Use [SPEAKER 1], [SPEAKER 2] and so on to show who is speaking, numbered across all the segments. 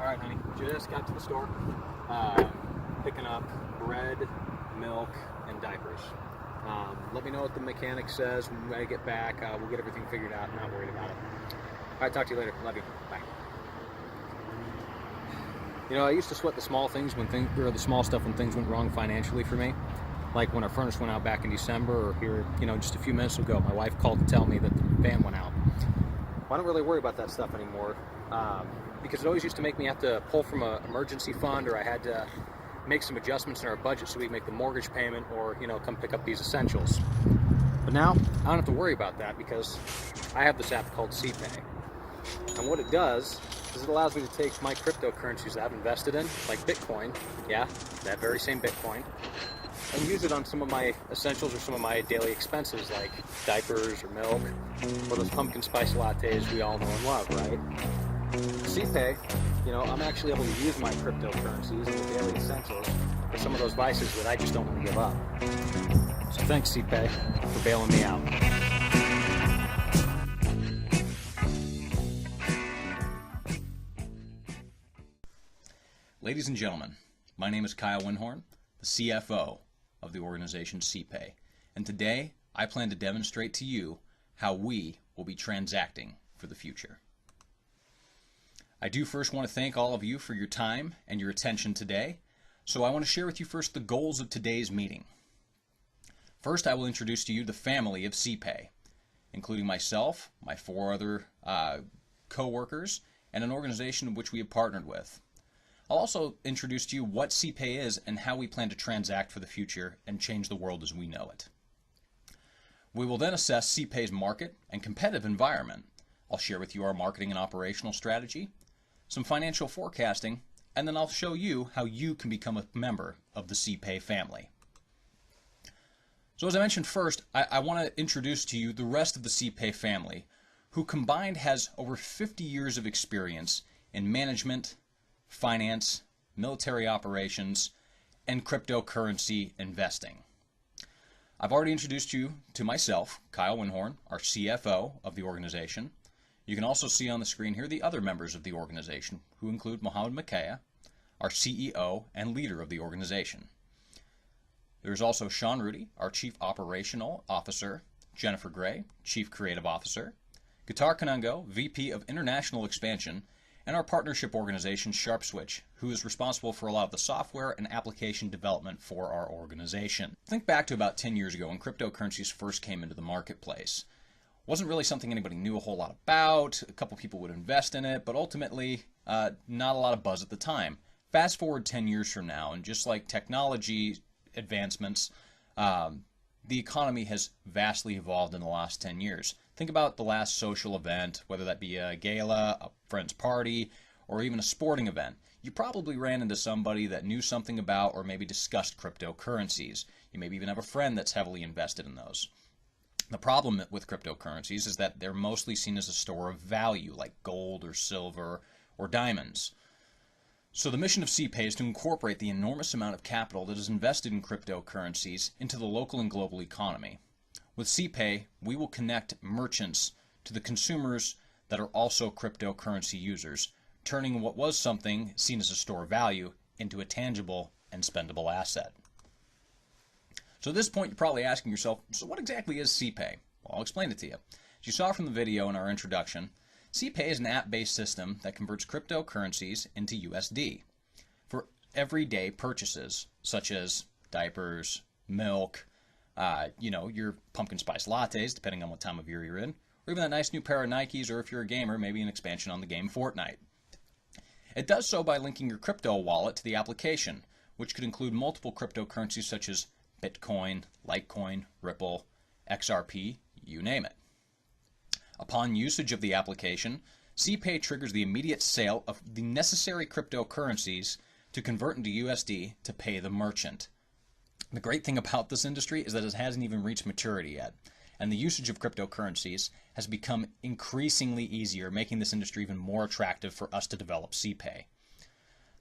[SPEAKER 1] Alright, honey, just got to the store, picking up bread, milk, and diapers. Let me know what the mechanic says when I get back. We'll get everything figured out. I'm not worried about it. Alright, talk to you later. Love you. Bye. You know, I used to sweat the small things or the small stuff when things went wrong financially for me. Like when our furnace went out back in December, or here, just a few minutes ago, my wife called to tell me that the van went out. Well, I don't really worry about that stuff anymore, because it always used to make me have to pull from an emergency fund, or I had to make some adjustments in our budget so we make the mortgage payment, or come pick up these essentials. But now I don't have to worry about that because I have this app called cPay, and what it does is it allows me to take my cryptocurrencies that I've invested in, like Bitcoin, yeah, that very same Bitcoin, and use it on some of my essentials or some of my daily expenses like diapers or milk or those pumpkin spice lattes we all know and love, right? cPay, I'm actually able to use my cryptocurrencies and the daily essentials for some of those vices that I just don't want to give up. So thanks, cPay, for bailing me out.
[SPEAKER 2] Ladies and gentlemen, my name is Kyle Winhorn, the CFO of the organization cPay, and today I plan to demonstrate to you how we will be transacting for the future. I do first want to thank all of you for your time and your attention today, so I want to share with you first the goals of today's meeting. First, I will introduce to you the family of cPay, including myself, my 4 other co-workers, and an organization which we have partnered with. I'll also introduce to you what cPay is and how we plan to transact for the future and change the world as we know it. We will then assess cPay's market and competitive environment. I'll share with you our marketing and operational strategy, some financial forecasting, and then I'll show you how you can become a member of the cPay family. So as I mentioned first, I want to introduce to you the rest of the cPay family, who combined has over 50 years of experience in management, finance, military operations, and cryptocurrency investing. I've already introduced you to myself, Kyle Winhorn, our CFO of the organization. You can also see on the screen here the other members of the organization, who include Mohammed Makaya, our CEO and leader of the organization. There's also Sean Rudy, our Chief Operational Officer, Jennifer Gray, Chief Creative Officer, Guitar Kanungo, VP of International Expansion, and our partnership organization, SharpSwitch, who is responsible for a lot of the software and application development for our organization. Think back to about 10 years ago when cryptocurrencies first came into the marketplace. It wasn't really something anybody knew a whole lot about. A couple people would invest in it, but ultimately not a lot of buzz at the time. Fast forward 10 years from now, and just like technology advancements, the economy has vastly evolved in the last 10 years. Think about the last social event, whether that be a gala, a friend's party, or even a sporting event. You probably ran into somebody that knew something about or maybe discussed cryptocurrencies. You maybe even have a friend that's heavily invested in those. The problem with cryptocurrencies is that they're mostly seen as a store of value, like gold or silver or diamonds. So the mission of cPay is to incorporate the enormous amount of capital that is invested in cryptocurrencies into the local and global economy. With cPay, we will connect merchants to the consumers that are also cryptocurrency users, turning what was something seen as a store of value into a tangible and spendable asset. So at this point, you're probably asking yourself, so what exactly is cPay? Well, I'll explain it to you. As you saw from the video in our introduction, cPay is an app-based system that converts cryptocurrencies into USD for everyday purchases, such as diapers, milk, your pumpkin spice lattes, depending on what time of year you're in, or even that nice new pair of Nikes, or if you're a gamer, maybe an expansion on the game Fortnite. It does so by linking your crypto wallet to the application, which could include multiple cryptocurrencies such as Bitcoin, Litecoin, Ripple, XRP, you name it. Upon usage of the application, cPay triggers the immediate sale of the necessary cryptocurrencies to convert into USD to pay the merchant. The great thing about this industry is that it hasn't even reached maturity yet, and the usage of cryptocurrencies has become increasingly easier, making this industry even more attractive for us to develop cPay.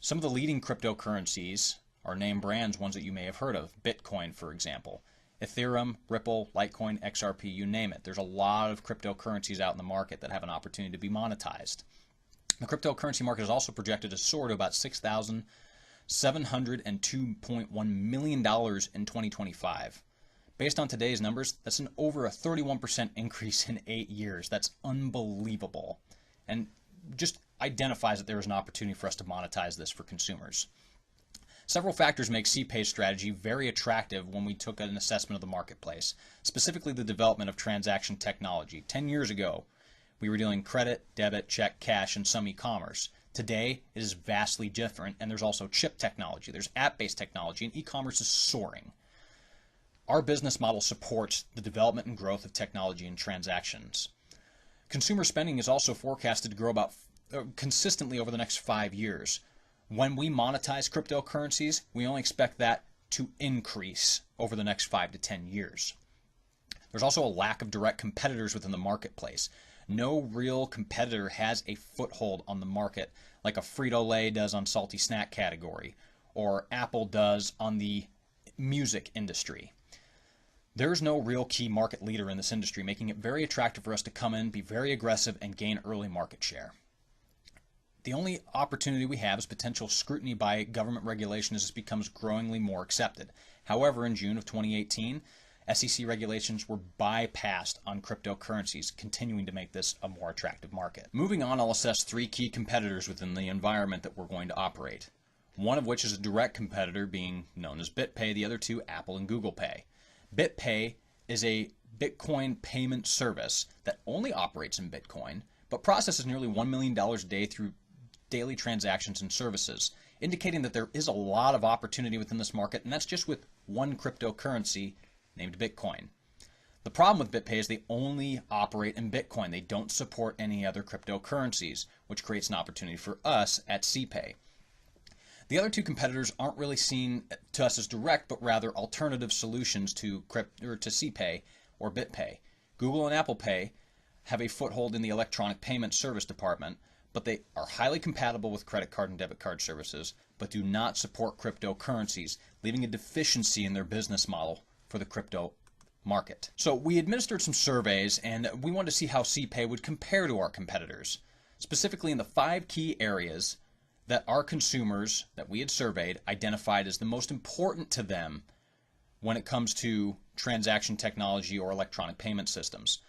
[SPEAKER 2] Some of the leading cryptocurrencies are name brands, ones that you may have heard of. Bitcoin, for example. Ethereum, Ripple, Litecoin, XRP, you name it. There's a lot of cryptocurrencies out in the market that have an opportunity to be monetized. The cryptocurrency market is also projected to soar to about $6,702.1 million in 2025. Based on today's numbers, that's an over a 31% increase in 8 years. That's unbelievable. And just identifies that there is an opportunity for us to monetize this for consumers. Several factors make cPay's strategy very attractive when we took an assessment of the marketplace, specifically the development of transaction technology. 10 years ago, we were dealing credit, debit, check, cash, and some e-commerce. Today, it is vastly different, and there's also chip technology, there's app-based technology, and e-commerce is soaring. Our business model supports the development and growth of technology and transactions. Consumer spending is also forecasted to grow about consistently over the next 5 years. When we monetize cryptocurrencies, we only expect that to increase over the next 5 to 10 years. There's also a lack of direct competitors within the marketplace. No real competitor has a foothold on the market like a Frito-Lay does on salty snack category or Apple does on the music industry. There's no real key market leader in this industry, making it very attractive for us to come in, be very aggressive, and gain early market share. The only opportunity we have is potential scrutiny by government regulation as this becomes growingly more accepted. However, in June of 2018, SEC regulations were bypassed on cryptocurrencies, continuing to make this a more attractive market. Moving on, I'll assess 3 key competitors within the environment that we're going to operate. One of which is a direct competitor being known as BitPay, the other 2 Apple and Google Pay. BitPay is a Bitcoin payment service that only operates in Bitcoin, but processes nearly $1 million a day through daily transactions and services, indicating that there is a lot of opportunity within this market, and that's just with one cryptocurrency named Bitcoin. The problem with BitPay is they only operate in Bitcoin. They don't support any other cryptocurrencies, which creates an opportunity for us at cPay. The other 2 competitors aren't really seen to us as direct, but rather alternative solutions to cPay or BitPay. Google and Apple Pay have a foothold in the electronic payment service department, but they are highly compatible with credit card and debit card services, but do not support cryptocurrencies, leaving a deficiency in their business model for the crypto market. So we administered some surveys, and we wanted to see how cPay would compare to our competitors, specifically in the 5 key areas that our consumers that we had surveyed identified as the most important to them when it comes to transaction technology or electronic payment systems.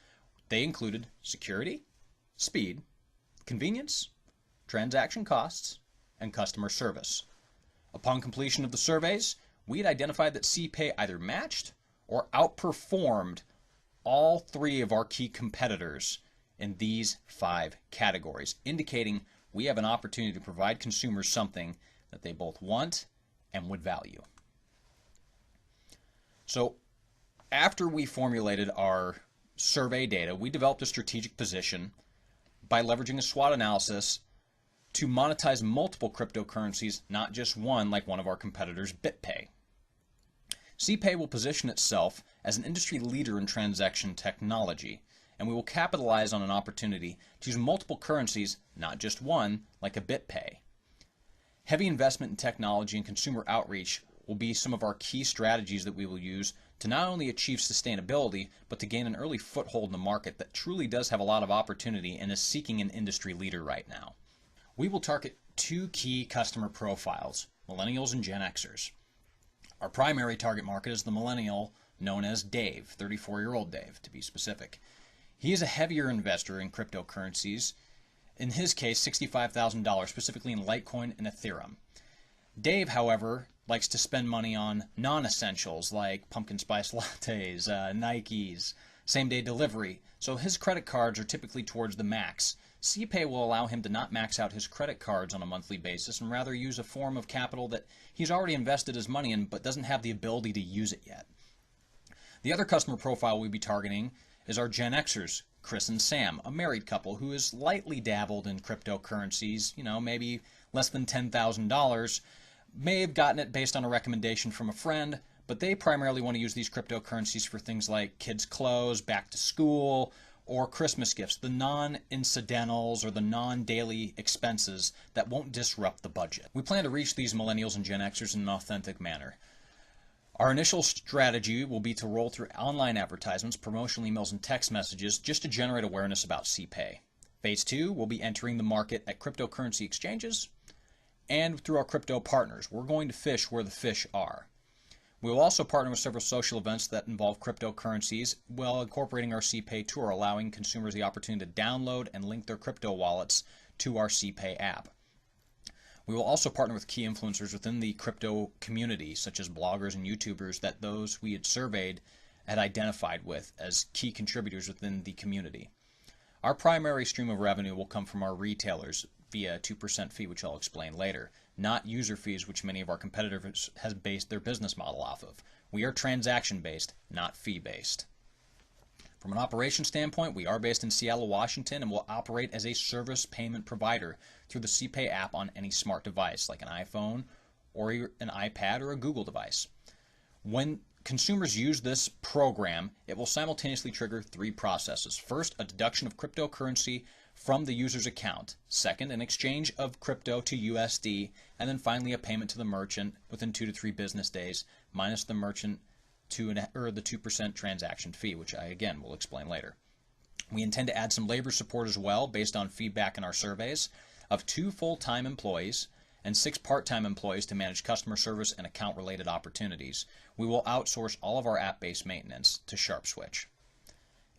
[SPEAKER 2] They included security, speed, convenience, transaction costs, and customer service. Upon completion of the surveys, we had identified that cPay either matched or outperformed all 3 of our key competitors in these 5 categories, indicating we have an opportunity to provide consumers something that they both want and would value. So after we formulated our survey data, we developed a strategic position by leveraging a SWOT analysis to monetize multiple cryptocurrencies, not just one like one of our competitors, BitPay. cPay will position itself as an industry leader in transaction technology, and we will capitalize on an opportunity to use multiple currencies, not just one, like a BitPay. Heavy investment in technology and consumer outreach will be some of our key strategies that we will use to not only achieve sustainability, but to gain an early foothold in the market that truly does have a lot of opportunity and is seeking an industry leader right now. We will target 2 key customer profiles, millennials and Gen Xers. Our primary target market is the millennial known as Dave, 34-year-old Dave to be specific. He is a heavier investor in cryptocurrencies, in his case $65,000, specifically in Litecoin and Ethereum. Dave, however, likes to spend money on non-essentials like pumpkin spice lattes, Nikes, same-day delivery, so his credit cards are typically towards the max. cPay will allow him to not max out his credit cards on a monthly basis and rather use a form of capital that he's already invested his money in but doesn't have the ability to use it yet. The other customer profile we'll be targeting is our Gen Xers, Chris and Sam, a married couple who has lightly dabbled in cryptocurrencies, maybe less than $10,000, may have gotten it based on a recommendation from a friend, but they primarily want to use these cryptocurrencies for things like kids' clothes, back to school, or Christmas gifts, the non-incidentals or the non-daily expenses that won't disrupt the budget. We plan to reach these millennials and Gen Xers in an authentic manner. Our initial strategy will be to roll through online advertisements, promotional emails, and text messages just to generate awareness about cPay. Phase 2, we'll be entering the market at cryptocurrency exchanges and through our crypto partners. We're going to fish where the fish are. We will also partner with several social events that involve cryptocurrencies while incorporating our cPay tour, allowing consumers the opportunity to download and link their crypto wallets to our cPay app. We will also partner with key influencers within the crypto community, such as bloggers and YouTubers that those we had surveyed had identified with as key contributors within the community. Our primary stream of revenue will come from our retailers via a 2% fee, which I'll explain later, not user fees, which many of our competitors have based their business model off of. We are transaction-based, not fee-based. From an operation standpoint, we are based in Seattle, Washington, and will operate as a service payment provider through the cPay app on any smart device, like an iPhone or an iPad or a Google device. When consumers use this program, it will simultaneously trigger 3 processes. First, a deduction of cryptocurrency from the user's account. Second, an exchange of crypto to USD. And then finally, a payment to the merchant within 2 to 3 business days, minus the merchant the 2% transaction fee, which I again will explain later. We intend to add some labor support as well, based on feedback in our surveys, of 2 full-time employees and 6 part-time employees to manage customer service and account-related opportunities. We will outsource all of our app-based maintenance to SharpSwitch.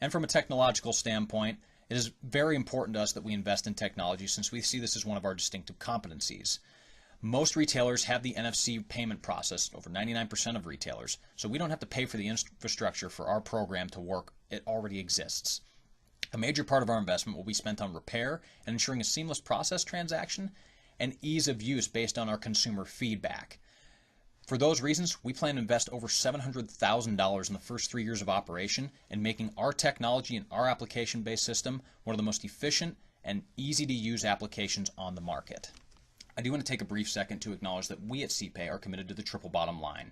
[SPEAKER 2] And from a technological standpoint, it is very important to us that we invest in technology, since we see this as one of our distinctive competencies. Most retailers have the NFC payment process, over 99% of retailers, so we don't have to pay for the infrastructure for our program to work. It already exists. A major part of our investment will be spent on repair and ensuring a seamless process transaction and ease of use based on our consumer feedback. For those reasons, we plan to invest over $700,000 in the first 3 years of operation in making our technology and our application-based system one of the most efficient and easy-to-use applications on the market. I do want to take a brief second to acknowledge that we at cPay are committed to the triple bottom line.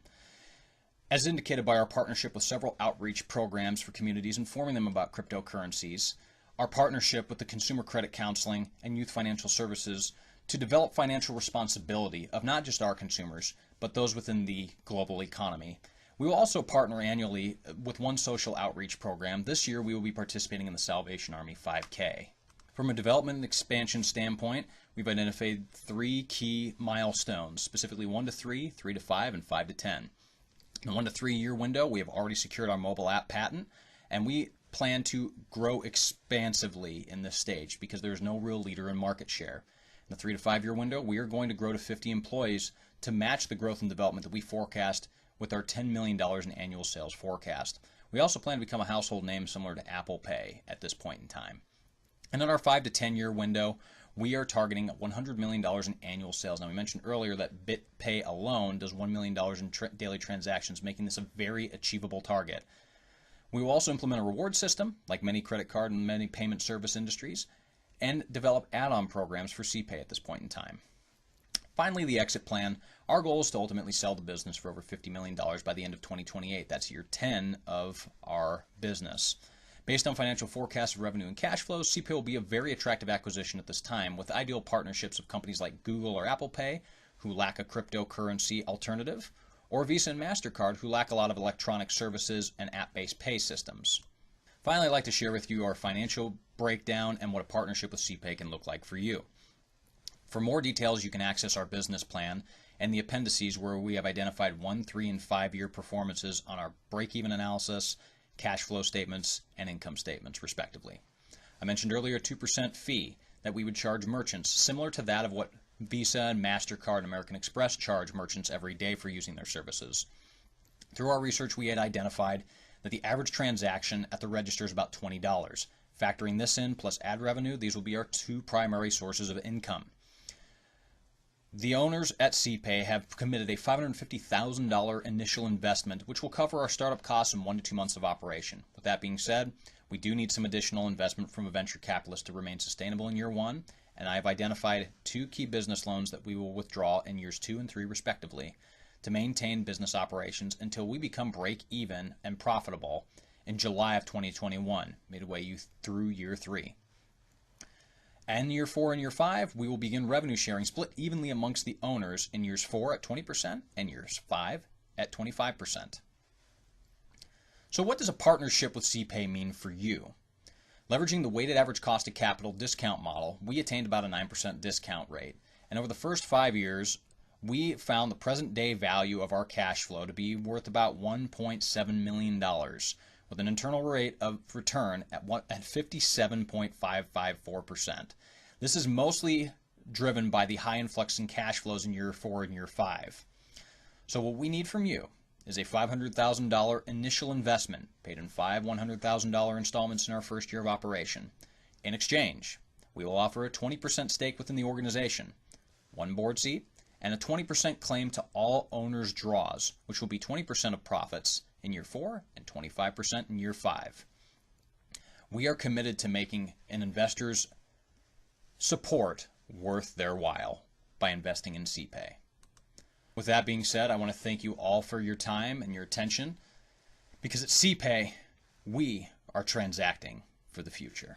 [SPEAKER 2] As indicated by our partnership with several outreach programs for communities informing them about cryptocurrencies, our partnership with the Consumer Credit Counseling and Youth Financial Services to develop financial responsibility of not just our consumers, but those within the global economy. We will also partner annually with one social outreach program. This year we will be participating in the Salvation Army 5K. From a development and expansion standpoint, we've identified 3 key milestones, specifically 1 to 3, 3 to 5, and 5 to 10. In the 1 to 3 year window, we have already secured our mobile app patent, and we plan to grow expansively in this stage because there is no real leader in market share. In the 3 to 5 year window, we are going to grow to 50 employees to match the growth and development that we forecast with our $10 million in annual sales forecast. We also plan to become a household name similar to Apple Pay at this point in time. And in our 5 to 10 year window, we are targeting $100 million in annual sales. Now, we mentioned earlier that BitPay alone does $1 million in daily transactions, making this a very achievable target. We will also implement a reward system, like many credit card and many payment service industries, and develop add-on programs for cPay at this point in time. Finally, the exit plan. Our goal is to ultimately sell the business for over $50 million by the end of 2028. That's year 10 of our business. Based on financial forecasts of revenue and cash flows, cPay will be a very attractive acquisition at this time, with ideal partnerships of companies like Google or Apple Pay, who lack a cryptocurrency alternative, or Visa and MasterCard, who lack a lot of electronic services and app-based pay systems. Finally, I'd like to share with you our financial breakdown and what a partnership with cPay can look like for you. For more details, you can access our business plan and the appendices, where we have identified 1, 3, and 5 year performances on our break-even analysis, cash flow statements, and income statements, respectively. I mentioned earlier a 2% fee that we would charge merchants, similar to that of what Visa and MasterCard and American Express charge merchants every day for using their services. Through our research, we had identified that the average transaction at the register is about $20. Factoring this in, plus ad revenue, these will be our 2 primary sources of income. The owners at cPay have committed a $550,000 initial investment, which will cover our startup costs in 1 to 2 months of operation. With that being said, we do need some additional investment from a venture capitalist to remain sustainable in year 1, and I have identified 2 key business loans that we will withdraw in years 2 and 3 respectively to maintain business operations until we become break even and profitable in July of 2021, midway through year 3. And year 4 and year 5, we will begin revenue sharing split evenly amongst the owners in years 4 at 20% and years 5 at 25%. So what does a partnership with cPay mean for you? Leveraging the weighted average cost of capital discount model, we attained about a 9% discount rate. And over the first 5 years, we found the present day value of our cash flow to be worth about $1.7 million, with an internal rate of return at 57.554%. This is mostly driven by the high influx in cash flows in year 4 and year 5. So what we need from you is a $500,000 initial investment paid in 5 $100,000 installments in our first year of operation. In exchange, we will offer a 20% stake within the organization, 1 board seat, and a 20% claim to all owners' draws, which will be 20% of profits in year 4 and 25% in year 5. We are committed to making an investor's support worth their while by investing in cPay. With that being said, I want to thank you all for your time and your attention, because at cPay, we are transacting for the future.